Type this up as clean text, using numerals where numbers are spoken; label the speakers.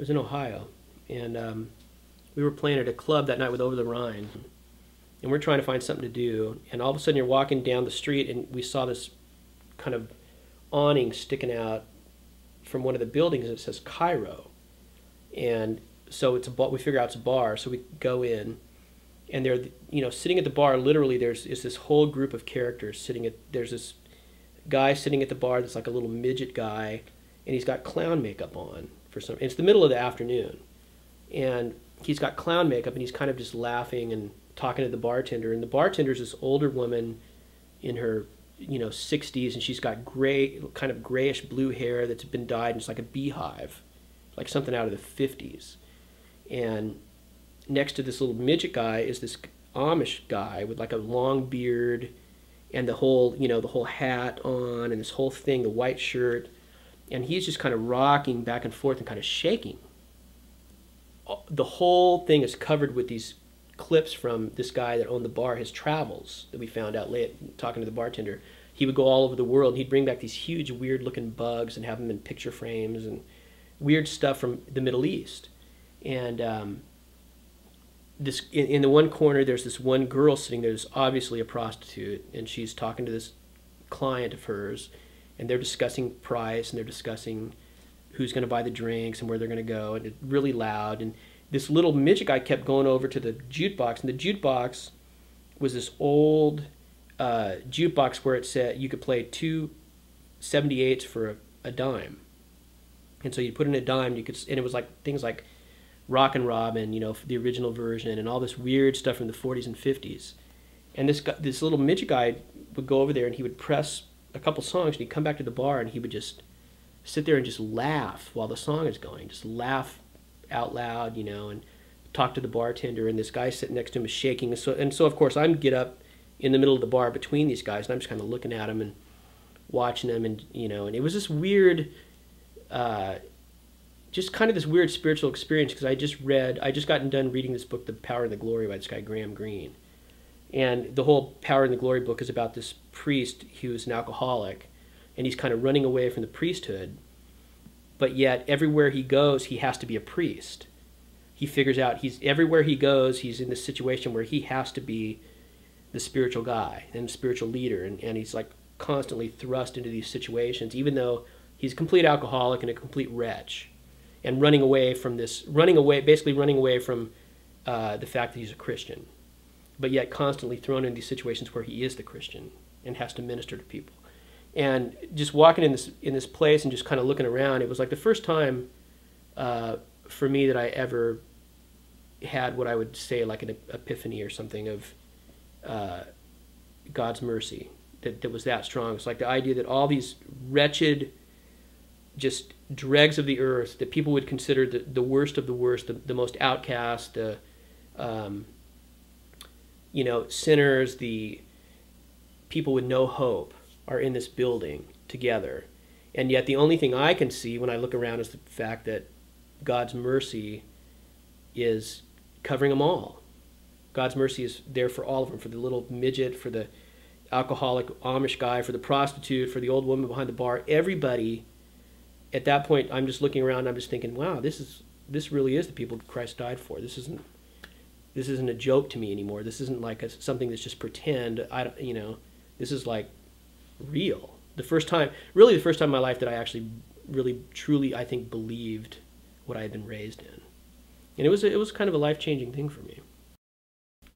Speaker 1: It was in Ohio, and we were playing at a club that night with Over the Rhine, and we're trying to find something to do. And all of a sudden, you're walking down the street, and we saw this kind of awning sticking out from one of the buildings that says Cairo. And so it's a bar. We figure out it's a bar, so we go in, and they're, you know, sitting at the bar. Literally, there's this whole group of characters sitting at. There's this guy sitting at the bar that's like a little midget guy, and he's got clown makeup on for some. It's the middle of the afternoon, and he's got clown makeup, and he's kind of just laughing and talking to the bartender. And the bartender's this older woman in her, you know, 60s, and she's got gray, kind of grayish blue hair that's been dyed, and it's like a beehive, like something out of the 50s. And next to this little midget guy is this Amish guy with like a long beard and the whole, you know, the whole hat on and this whole thing, the white shirt, and he's just kind of rocking back and forth and kind of shaking. The whole thing is covered with these clips from this guy that owned the bar, his travels that we found out late talking to the bartender. He would go all over the world, and he'd bring back these huge weird looking bugs and have them in picture frames and weird stuff from the Middle East. And this in the one corner, there's this one girl sitting there who's obviously a prostitute, and she's talking to this client of hers, and they're discussing price, and they're discussing who's going to buy the drinks and where they're going to go, and it's really loud. And this little midget guy kept going over to the jukebox, and the jukebox was this old jukebox where it said you could play 278s for a dime. And so you put in a dime, you could, and it was like things like Rockin' Robin, you know, the original version, and all this weird stuff from the 40s and 50s. And this little midget guy would go over there, and he would press a couple songs, and he'd come back to the bar, and he would just sit there and just laugh while the song is going, just laugh out loud, you know, and talk to the bartender. And this guy sitting next to him is shaking. And so of course, I get up in the middle of the bar between these guys, and I'm just kind of looking at them and watching them, and you know, and it was this weird. Just kind of this weird spiritual experience, because I just gotten done reading this book, The Power and the Glory, by this guy Graham Greene. And the whole Power and the Glory book is about this priest who's an alcoholic, and he's kind of running away from the priesthood, but yet everywhere he goes, he has to be a priest. He figures out everywhere he goes, he's in this situation where he has to be the spiritual guy and the spiritual leader, and he's like constantly thrust into these situations, even though he's a complete alcoholic and a complete wretch. And running away from basically running away from the fact that he's a Christian, but yet constantly thrown in these situations where he is the Christian and has to minister to people. And just walking in this place and just kind of looking around, it was like the first time for me that I ever had what I would say like an epiphany or something of God's mercy that was that strong. It's like the idea that all these wretched, just dregs of the earth that people would consider the worst of the worst, the most outcast, the you know, sinners, the people with no hope are in this building together. And yet the only thing I can see when I look around is the fact that God's mercy is covering them all. God's mercy is there for all of them, for the little midget, for the alcoholic Amish guy, for the prostitute, for the old woman behind the bar. Everybody, at that point, I'm just looking around and I'm just thinking, wow, this really is the people Christ died for. This isn't a joke to me anymore. This isn't like something that's just pretend. You know, this is like real. The first time in my life that I actually really truly, I think, believed what I had been raised in. And it was kind of a life-changing thing for me.